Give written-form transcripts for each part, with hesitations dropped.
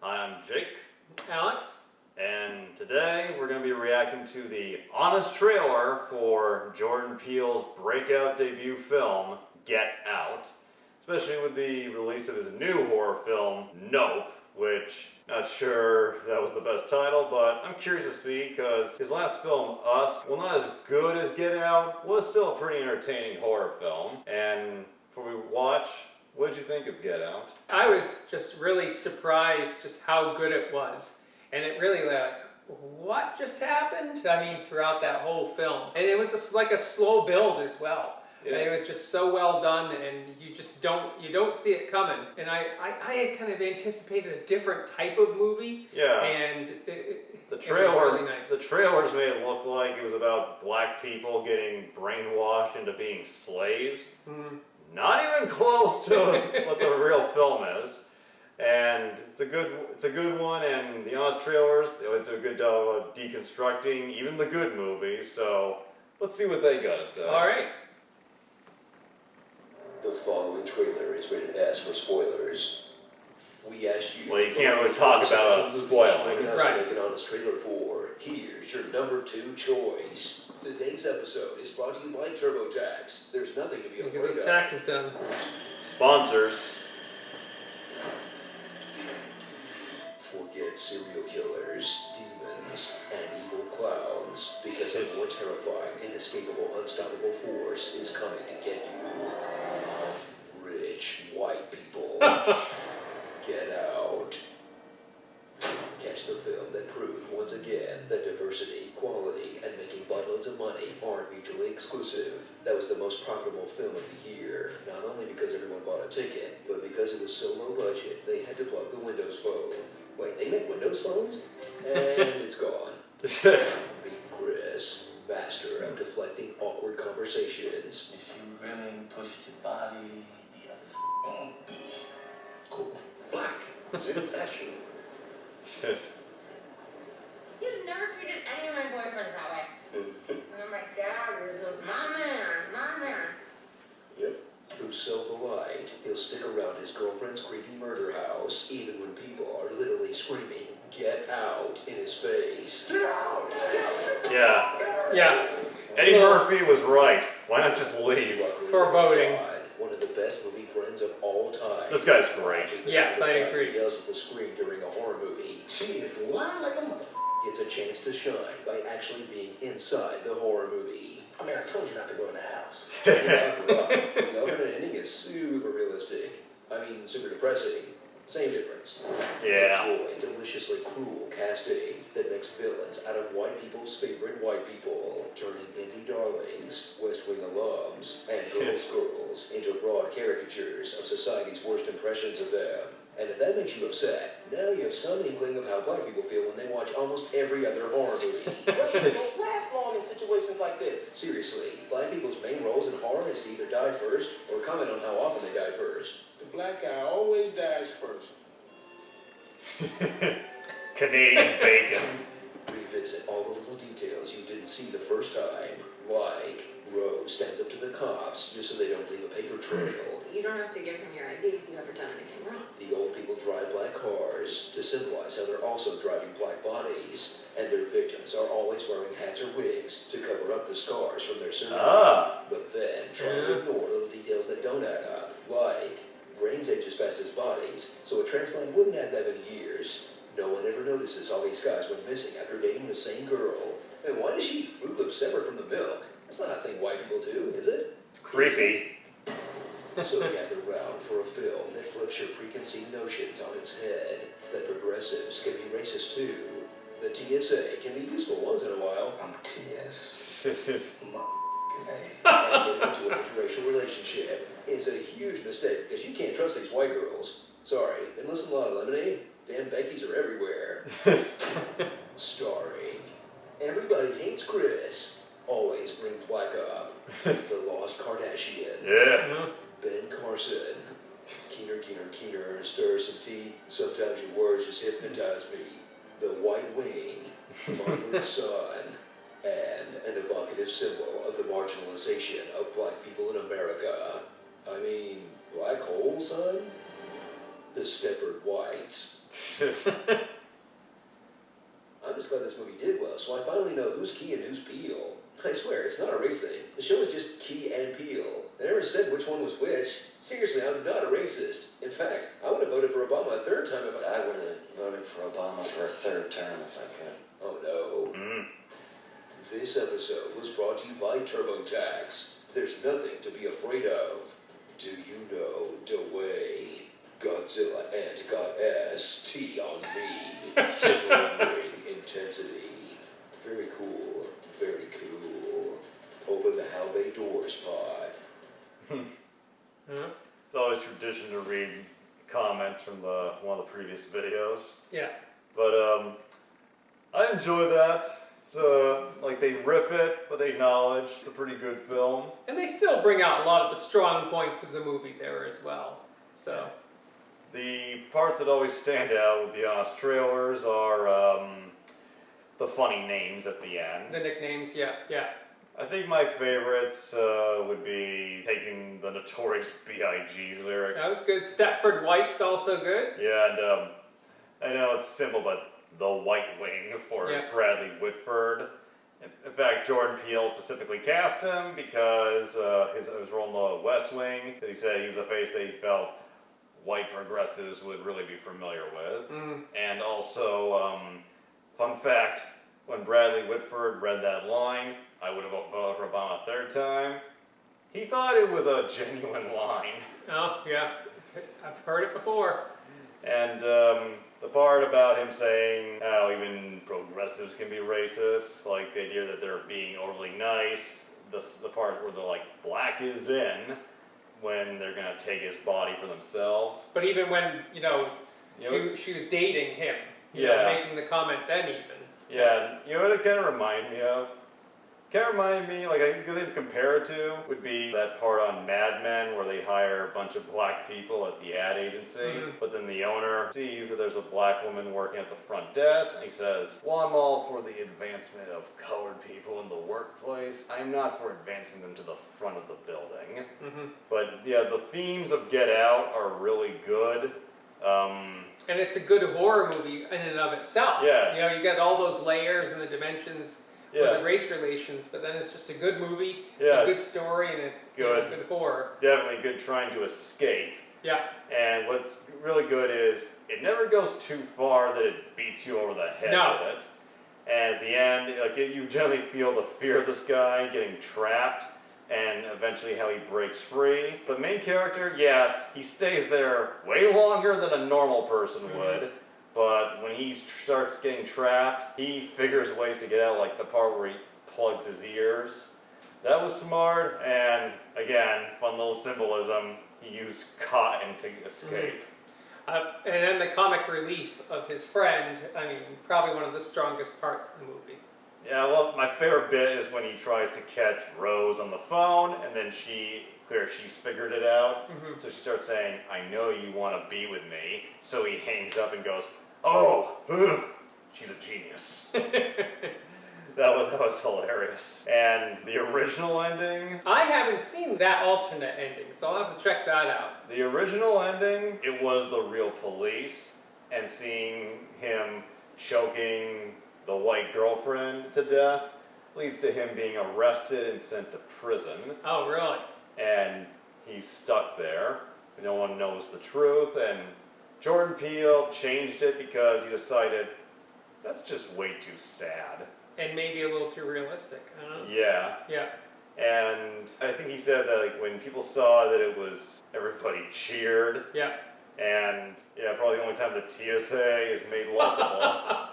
I'm Jake. Alex. And today we're going to be reacting to the honest trailer for Jordan Peele's breakout debut film, Get Out. Especially with the release of his new horror film, Nope, which, not sure that was the best title, but I'm curious to see because his last film, Us, while not as good as Get Out, was still a pretty entertaining horror film. And before we watch, what did you think of Get Out? I was just really surprised just how good it was. And it really what just happened? I mean, throughout that whole film. And it was like a slow build as well. Yeah. And it was just so well done, and you just don't see it coming. And I had kind of anticipated a different type of movie. Yeah. And the trailers made it look like it was about black people getting brainwashed into being slaves. Mm. Not even close to what the real film is. And it's a good one, and the honest trailers, they always do a good job of deconstructing even the good movies. So let's see what they got to say. All right. The following trailer is rated S for spoilers. We asked you. Well, you can't really talk about spoiling. Right. Make an honest trailer for. Here's your number 2 choice. Today's episode is brought to you by TurboTax. There's nothing to be afraid of. Tax is done. Sponsors. Forget serial killers, demons, and evil clowns, because a more terrifying, inescapable, unstoppable force is coming to get you. Rich white people. Get Out. Catch the film that proved once again that diversity, quality, and making buttloads of money aren't mutually exclusive. That was the most profitable film of the year, not only because everyone bought a ticket, but because it was so low budget they had to plug the Windows Phone. Wait, they make Windows phones? And it's gone. Meet Chris, master of deflecting awkward conversations. If you really push your body, you're a beast. Cool. Black is in fashion. He's never treated any of my boyfriends that way. And I'm like, Dad, my man. Yep. Who's so polite, he'll stick around his girlfriend's creepy murder house, even when people are literally screaming, "Get out," in his face. Get out! Yeah. Eddie Murphy was right. Why not just leave? Foreboding. One of the best movie friends of all time. This guy's great. Yes, I agree. He yells at the screen during a horror movie. She is lying like a mother. Gets a chance to shine by actually being inside the horror movie. I mean, I told you not to go in the house. The alternate ending is super realistic. I mean, super depressing. Same difference. Yeah. Enjoy deliciously cruel casting that makes villains out of white people's favorite white people, turning indie darlings, West Wing alums, and girls into broad caricatures of society's worst impressions of them. And if that makes you upset, now you have some inkling of how black people feel when they watch almost every other horror movie. Black people don't last long in situations like this. Seriously, black people's main roles in horror is to either die first or comment on how often they die first. The black guy always dies first. Canadian bacon. Revisit all the little details you didn't see the first time, like Rose stands up to the cops just so they don't leave a paper trail. You don't have to give him your ID because you've never done anything wrong. The old people drive black cars to symbolize how they're also driving black bodies, and their victims are always wearing hats or wigs to cover up the scars from their surgery. But then try to ignore little details that don't add up, like brains age as fast as bodies, so a transplant wouldn't add that many years. No one ever notices all these guys went missing after dating the same girl. And why does she eat Fruit Loops separate from the milk? That's not a thing white people do, is it? It's creepy. So gather round for a film that flips your preconceived notions on its head, that progressives can be racist too. The TSA can be useful once in a while. I'm T.S. And getting into an interracial relationship is a huge mistake because you can't trust these white girls. Sorry, been listening to a lot of Lemonade? Damn Beckys are everywhere. Starring Everybody Hates Chris. Always bring black up. The Lost Kardashian. Yeah. Ben Carson. Keener, stir some tea. Sometimes your words just hypnotize me. The White Wing. Mumford Son. And an evocative symbol of the marginalization of black people in America. I mean, black hole, son? The Stepford Whites. I'm just glad this movie did well, so I finally know who's Key and who's Peele. I swear, it's not a race thing. The show is just Key and Peele. They never said which one was which. Seriously, I'm not a racist. In fact, I would have voted for Obama a third time if I would have voted for Obama for a third term if I could. Oh no. This episode was brought to you by TurboTax. There's nothing to be afraid of. Do you know Dwayne? Godzilla and Goddess T on me. Sobering intensity. Very cool. Very cool. Open the How Bay Doors pod. It's always tradition to read comments from one of the previous videos. Yeah. But I enjoy that. It's like they riff it, but they acknowledge it's a pretty good film. And they still bring out a lot of the strong points of the movie there as well. So The parts that always stand out with the honest trailers are the funny names at the end. the nicknames, yeah. I think my favorites would be taking the Notorious B.I.G. lyric. That was good. Stepford White's also good. Yeah, and I know it's simple, but the White Wing for Yeah. Bradley Whitford. In fact, Jordan Peele specifically cast him because his role in the West Wing, he said he was a face that he felt white progressives would really be familiar with. And also, fun fact, when Bradley Whitford read that line, I would have voted for Obama a third time. He thought it was a genuine line. Oh, yeah. I've heard it before. And the part about him saying how even progressives can be racist, like the idea that they're being overly nice, the part where they're like, black is in, when they're gonna take his body for themselves. But even when, she was dating him, making the comment then even. Yeah, you know what it kind of reminded me of? Kind of reminded me, like a good thing to compare it to would be that part on Mad Men where they hire a bunch of black people at the ad agency, but then the owner sees that there's a black woman working at the front desk, and he says, well, I'm all for the advancement of colored people in the workplace. I'm not for advancing them to the front of the building. But yeah, the themes of Get Out are really good. And it's a good horror movie in and of itself. Yeah. You got all those layers and the dimensions with the race relations, but then it's just a good movie, a good story, and it's good. Good horror. Definitely good trying to escape. Yeah. And what's really good is it never goes too far that it beats you over the head with it. And at the end, you generally feel the fear of this guy getting trapped, and eventually how he breaks free. The main character, yes, he stays there way longer than a normal person would. But when he starts getting trapped, he figures ways to get out, like the part where he plugs his ears. That was smart, and again, fun little symbolism. He used cotton to escape. And then the comic relief of his friend, probably one of the strongest parts of the movie. Yeah, well, my favorite bit is when he tries to catch Rose on the phone, and then she's figured it out. So she starts saying, I know you want to be with me. So he hangs up and goes, oh, she's a genius. That was hilarious. And the original ending? I haven't seen that alternate ending, so I'll have to check that out. The original ending, it was the real police, and seeing him choking the white girlfriend to death leads to him being arrested and sent to prison. Oh, really? And he's stuck there. No one knows the truth, and Jordan Peele changed it because he decided that's just way too sad. And maybe a little too realistic. I don't know. Yeah. And I think he said that when people saw that it was, everybody cheered. Yeah. And probably the only time the TSA is made likable.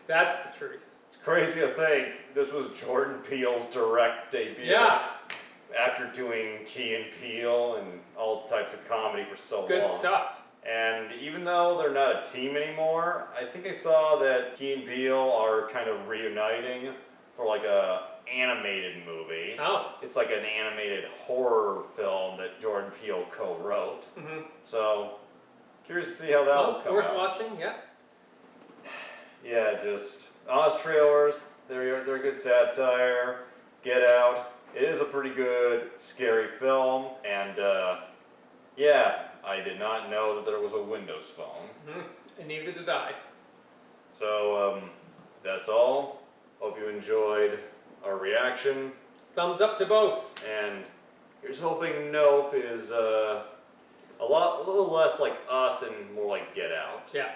That's the truth. It's crazy to think this was Jordan Peele's direct debut. Yeah. After doing Key and Peele and all types of comedy for so long. Good stuff. And even though they're not a team anymore, I think I saw that Key and Peele are kind of reuniting for like a animated movie. Oh. It's like an animated horror film that Jordan Peele co-wrote. So, curious to see how that will come worth out. watching, yeah. Yeah, just honest trailers. They're a good satire. Get Out. It is a pretty good, scary film. And, I did not know that there was a Windows Phone. And neither did I. So, that's all. Hope you enjoyed our reaction. Thumbs up to both. And here's hoping Nope is a little less like Us and more like Get Out. Yeah.